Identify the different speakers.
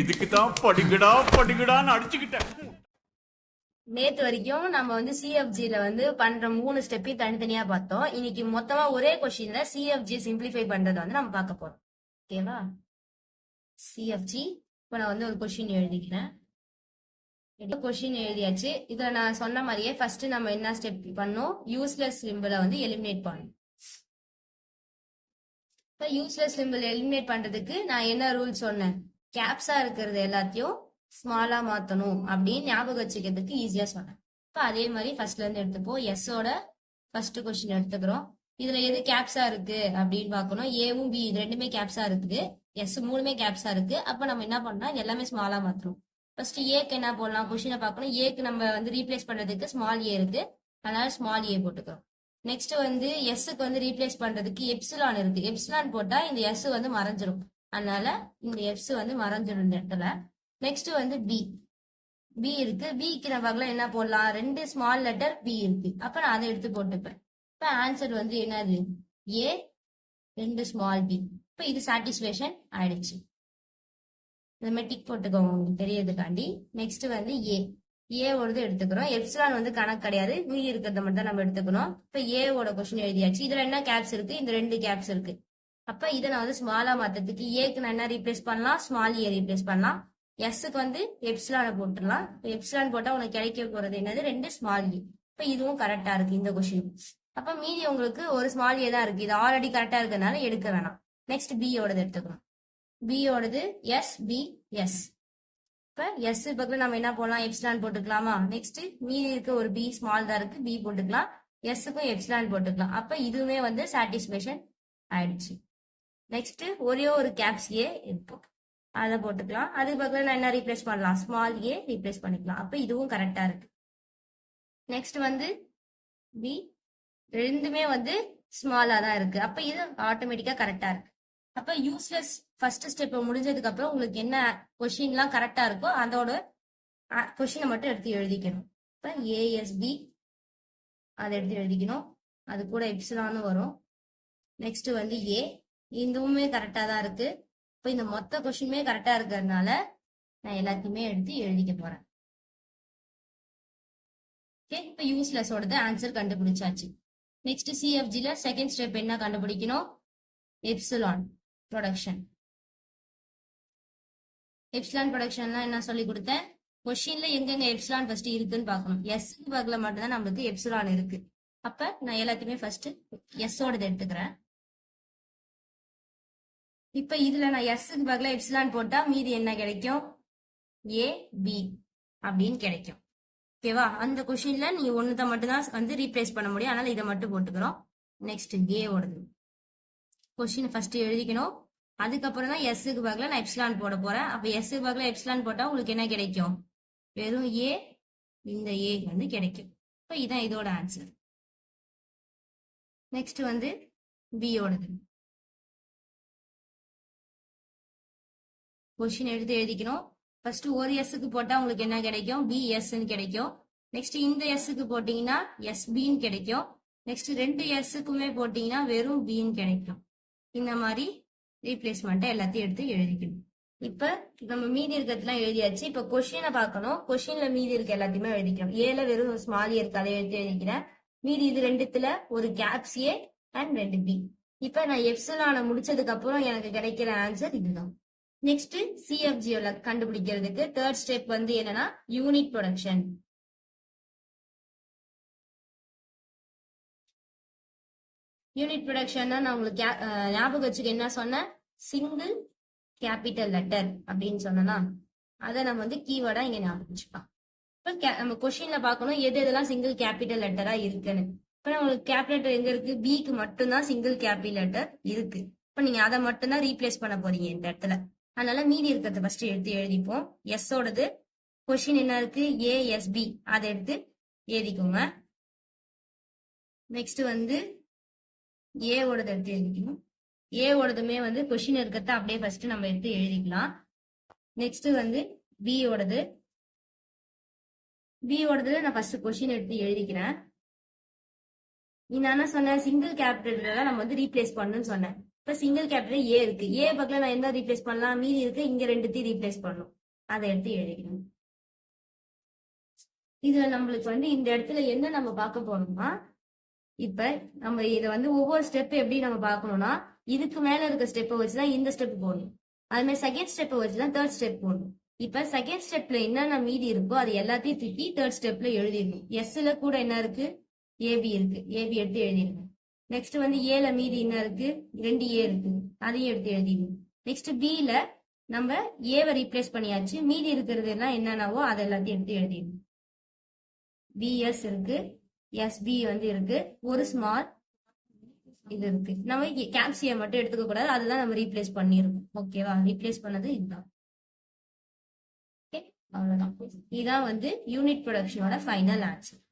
Speaker 1: இதுக்கு தான் படிக்கடா படிக்கடான்னு அடிச்சுக்கிட்டேன்.
Speaker 2: நேத்து வரைக்கும் நம்ம வந்து சிஎஃப்ஜில வந்து பண்ற 3 ஸ்டெப்பையும் தனித்தனியா பார்த்தோம். இன்னைக்கு மொத்தமா ஒரே கொஸ்டின்ல சிஎஃப்ஜி சிம்பிளிஃபை பண்றதை வந்து நம்ம பார்க்க போறோம். ஓகேவா? சிஎஃப்ஜி இப்போ நான் வந்து ஒரு கொஸ்டின் எழுதிக்கிறேன். கொஸ்டின் எழுதியாச்சு. இதுல நான் சொன்ன மாதிரியே ஃபர்ஸ்ட் நம்ம என்ன ஸ்டெப் பண்ணோம், யூஸ்லெஸ் சிம்பிளை வந்து எலிமினேட் பண்ணணும். இப்போ யூஸ்லெஸ் சிம்பிள் எலிமினேட் பண்றதுக்கு நான் என்ன ரூல் சொன்னேன், கேப்ஸா இருக்கிறது எல்லாத்தையும் ஸ்மாலா மாத்தணும் அப்படின்னு ஞாபகம் வச்சுக்கிறதுக்கு ஈஸியா சொன்னேன். இப்போ அதே மாதிரி ஃபர்ஸ்ட்ல இருந்து எடுத்துப்போம். எஸ்ஸோட ஃபர்ஸ்ட் கொஸ்டின் எடுத்துக்கிறோம். இதுல எது கேப்ஸா இருக்கு அப்படின்னு பார்க்கணும். ஏவும் பி இது ரெண்டுமே கேப்ஸா இருக்குது, எஸ் மூணுமே கேப்ஸா இருக்கு. அப்ப நம்ம என்ன பண்ணலாம், இது எல்லாமே ஸ்மாலா மாத்துறோம். ஃபர்ஸ்ட் ஏக்கு என்ன போடலாம், கொஸ்டினை பார்க்கணும். ஏக்கு நம்ம வந்து ரீப்ளேஸ் பண்றதுக்கு ஸ்மால் ஏ இருக்கு, அதனால ஸ்மால் ஏ போட்டுக்கிறோம். நெக்ஸ்ட் வந்து எஸ்ஸுக்கு வந்து ரீப்ளேஸ் பண்றதுக்கு எப்சிலான் இருக்கு. எப்சிலான் போட்டா இந்த எஸ் வந்து மறைஞ்சிரும், அதனால இந்த எஸ் வந்து மறைஞ்சிரும் இந்த இடத்துல. நெக்ஸ்ட் வந்து பி பி இருக்கு. பிக்கு நம்ம என்ன போடலாம், 2 ஸ்மால் லெட்டர் பி இருக்கு, அப்ப நான் அதை எடுத்து போட்டுப்பேன். இப்ப ஆன்சர் வந்து என்னது, ஏ 2 ஸ்மால் பி. இப்ப இது சாட்டிஸ்பேக்ஷன் ஆயிடுச்சு. இந்த மாதிரி டிக் போட்டுக்கோங்க உங்களுக்கு தெரியறதுக்காண்டி. நெக்ஸ்ட் வந்து ஏவோடது எடுத்துக்கிறோம். எப்சிலான் வந்து கணக்கு கிடையாது, மீதி இருக்கிறத மட்டும் தான் நம்ம எடுத்துக்கணும். இப்ப ஏவோட கொஸ்டின் எழுதியாச்சு. இதுல என்ன கேப்ஸ் இருக்கு, இந்த 2 கேப்ஸ் இருக்கு. அப்ப இதை நான் வந்து ஸ்மாலா மாத்ததுக்கு ஏக்கு நான் என்ன ரீப்ளேஸ் பண்ணலாம், ஸ்மால் ஏ ரீப்ளேஸ் பண்ணலாம். எஸ்ஸுக்கு வந்து எப்சிலான போட்டுடலாம். எப்சிலான் போட்டா உனக்கு கிடைக்க போறது என்னது, 2 ஸ்மால் ஏ. இப்ப இதுவும் கரெக்டா இருக்கு இந்த கொஸ்டின். அப்ப மீதி உங்களுக்கு ஒரு ஸ்மால் ஏ தான் இருக்கு, இது ஆல்ரெடி கரெக்டா இருக்கிறதுனால எடுக்க வேணாம். நெக்ஸ்ட் பியோடது எடுத்துக்கணும். பியோடது எஸ் பி எஸ். இப்ப எஸ் பக்கத்துல நம்ம என்ன போடலாம், எப்சிலான் போட்டுக்கலாமா. நெக்ஸ்ட் மீதி இருக்க ஒரு பி ஸ்மால் தான் இருக்கு, பி போட்டுக்கலாம். எஸ்ஸுக்கும் எப்சிலான் போட்டுக்கலாம். அப்ப இதுவுமே வந்து சாட்டிஸ்பேக்ஷன் ஆயிடுச்சு. நெக்ஸ்ட் ஒரே ஒரு கேப்ஸ் ஏ இருக்கு, அதை போட்டுக்கலாம். அதுக்கு பக்கத்துல நான் என்ன ரீப்ளேஸ் பண்ணலாம், ஸ்மால் ஏ ரீப்ளேஸ் பண்ணிக்கலாம். அப்ப இதுவும் கரெக்டா இருக்கு. நெக்ஸ்ட் வந்து பி ரெண்டுமே வந்து ஸ்மாலா தான் இருக்கு, அப்ப இது ஆட்டோமேட்டிக்கா கரெக்டா இருக்கு. அப்ப யூஸ்லெஸ் ஃபர்ஸ்ட் ஸ்டெப் முடிஞ்சதுக்கு அப்புறம் உங்களுக்கு என்ன கொஸ்டின்லாம் கரெக்டா இருக்கோ அதோட கொஸ்டினை மட்டும் எடுத்து எழுதிக்கணும். இப்ப ஏஎஸ்பி அதை எடுத்து எழுதிக்கணும், அது கூட எப்சிலானும் வரும். நெக்ஸ்ட் வந்து ஏ, இதுவுமே கரெக்டா தான் இருக்கு. இப்போ இந்த மொத்த கொஸ்டினுமே கரெக்டா இருக்கிறதுனால நான் எல்லாத்தையுமே எடுத்து எழுதிக்க போறேன். ஓகே, இப்போ யூஸ்லெஸோடது ஆன்சர் கண்டுபிடிச்சாச்சு. நெக்ஸ்ட் சிஎஃப்ஜில செகண்ட் ஸ்டெப் என்ன கண்டுபிடிக்கணும், எப்சிலான் ப்ரொடக்ஷன். எப்சிலான் ப்ரொடக்ஷன்லாம் என்ன சொல்லி கொடுத்தேன், கொஸ்டின்ல எங்கெங்க எப்சிலான் ஃபர்ஸ்ட் இருக்குன்னு பார்க்கணும். எஸ் பக்கத்துல மட்டும்தான் நம்மளுக்கு எப்சிலான் இருக்கு. அப்ப நான் எல்லாத்தையுமே ஃபர்ஸ்ட் எஸ்ஸோடது எடுத்துக்கிறேன். இப்ப இதுல நான் எஸ்க்கு பதிலா எப்சிலான் போட்டா மீதி என்ன கிடைக்கும், ஏ பி அப்படின்னு கிடைக்கும். ஓகேவா? அந்த கொஸ்டின்ல நீங்க ஒண்ணுத மட்டும் தான் வந்து ரீப்ளேஸ் பண்ண முடியும், அதனால இதை மட்டும் போட்டுக்கிறோம். நெக்ஸ்ட் ஏ ஓடுது கொஸ்டின் ஃபர்ஸ்ட் எழுதிக்கணும். அதுக்கப்புறம் தான் எஸ்க்கு பதிலா நான் எப்சிலான் போட போறேன். அப்ப எஸ்க்கு பதிலா எப்சிலான் போட்டா உங்களுக்கு என்ன கிடைக்கும், வெறும் ஏ, இந்த ஏ வந்து கிடைக்கும். இப்ப இதான் இதோட ஆன்சர். நெக்ஸ்ட் வந்து பி ஓடுது கொஸ்டின் எடுத்து எழுதிக்கணும். ஃபர்ஸ்ட் ஒரு எஸ்க்கு போட்டா உங்களுக்கு என்ன கிடைக்கும், பி எஸ்ன்னு கிடைக்கும். நெக்ஸ்ட் இந்த எஸ்க்கு போட்டீங்கன்னா எஸ்பின்னு கிடைக்கும். நெக்ஸ்ட் 2 எஸ்க்குமே போட்டீங்கன்னா வெறும் பின்னு கிடைக்கும். இந்த மாதிரி ரீப்ளேஸ்மெண்ட்டை எல்லாத்தையும் எடுத்து எழுதிக்கணும். இப்ப நம்ம மீதி இருக்கிறதுலாம் எழுதியாச்சு. இப்ப கொஸ்டினை பார்க்கணும். கொஸ்டின்ல மீதி இருக்க எல்லாத்தையுமே எழுதிக்கணும். ஏல வெறும் ஸ்மால் ஏ இருக்கு, அதை எடுத்து எழுதிக்கிறேன். மீதி இது ரெண்டுத்துல ஒரு கேப்ஸ் ஏ அண்ட் 2 பி. இப்ப நான் எப்சிலான முடிச்சதுக்கு அப்புறம் எனக்கு கிடைக்கிற ஆன்சர் இதுதான். நெக்ஸ்ட் சிஎஃப்ஜியோல கண்டுபிடிக்கிறதுக்கு தேர்ட் ஸ்டெப் வந்து என்னன்னா யூனிட் ப்ரொடக்ஷன். யூனிட் ப்ரொடக்ஷன் நான் உங்களுக்கு ஞாபகம் வச்சுக்க என்ன சொன்னேன், சிங்கிள் கேபிட்டல் லெட்டர் அப்படின்னு சொன்னா அதை நம்ம வந்து கீவேர்டா இங்க ஞாபகம் வச்சுக்கலாம். இப்ப நம்ம கொஸ்டின்ல பார்க்கணும் எது எதெல்லாம் சிங்கிள் கேபிட்டல் லெட்டரா இருக்குன்னு. இப்ப நம்மளுக்கு கேபிட்டல் எங்க இருக்கு, பிக்கு மட்டும்தான் சிங்கிள் கேபிட்டல் லெட்டர் இருக்கு. இப்ப நீங்க அதை மட்டும் தான் ரீப்ளேஸ் பண்ண போறீங்க இந்த இடத்துல. அதனால மீதி இருக்கிறத ஃபர்ஸ்ட் எடுத்து எழுதிப்போம். எஸ்ஸோடது கொஸ்டின் என்ன இருக்கு, ஏஎஸ்பி, அதை எடுத்து எழுதிக்கோங்க. நெக்ஸ்ட் வந்து ஏவோடது எடுத்து எழுதிக்கணும். ஏவோடதுமே வந்து கொஸ்டின் இருக்கிறத அப்படியே ஃபர்ஸ்ட் நம்ம எடுத்து எழுதிக்கலாம். நெக்ஸ்ட் வந்து பியோடது நான் ஃபர்ஸ்ட் கொஸ்டின் எடுத்து எழுதிக்கிறேன். நான் என்ன சொன்னேன், சிங்கிள் கேபிட்டல் நம்ம வந்து ரீப்ளேஸ் பண்ணணும்னு சொன்னேன். இப்ப இப்ப சிங்கிள் கேபிட்டல் ஏ இருக்கு. ஏ பக்கத்துல நான் என்ன ரீப்ளேஸ் பண்ணலாம்? மீதி இருக்கு, இங்க ரெண்டுத்தையும் ரீப்ளேஸ் பண்ணணும். அதை எடுத்து எழுதிக்கணும். இதுல நம்மளுக்கு வந்து இந்த இடத்துல என்ன நம்ம பார்க்க போறோம்னா, இப்ப நம்ம இதை வந்து ஒவ்வொரு ஸ்டெப் எப்படி நம்ம பார்க்கணும்னா, இதுக்கு மேல இருக்க ஸ்டெப்பை வச்சுதான் இந்த ஸ்டெப் போடணும். அது மாதிரி செகண்ட் ஸ்டெப்பை வச்சுதான் தேர்ட் ஸ்டெப் போடணும். இப்ப செகண்ட் ஸ்டெப்ல என்னென்ன மீதி இருக்கோ அது எல்லாத்தையும் தூக்கி தேர்ட் ஸ்டெப்ல எழுதிடணும். எஸ்ல கூட என்ன இருக்கு? ஏபி இருக்கு. ஏபி எடுத்து எழுதிடணும். நெக்ஸ்ட் வந்து ஏல மீதி என்ன இருக்கு? 2 ஏ இருக்கு. அதையும் எடுத்து எழுதிடணும். நெக்ஸ்ட் பில நம்ம ஏவை ரீப்ளேஸ் பண்ணியாச்சு. மீதி இருக்கிறது எல்லாம் என்னென்னவோ அதை எல்லாத்தையும் எடுத்து எழுதிடணும். பிஎஸ் இருக்கு, எஸ்பி வந்து இருக்கு, ஒரு ஸ்மால் இது இருக்கு. நம்ம கேப்சியை மட்டும் எடுத்துக்க கூடாது, அதுதான் நம்ம ரீப்ளேஸ் பண்ணிருக்கோம். ஓகேவா? ரீப்ளேஸ் பண்ணது இதுதான். அவ்வளவுதான். இதான் வந்து யூனிட் ப்ரொடக்ஷனோட ஃபைனல் ஆன்சர்.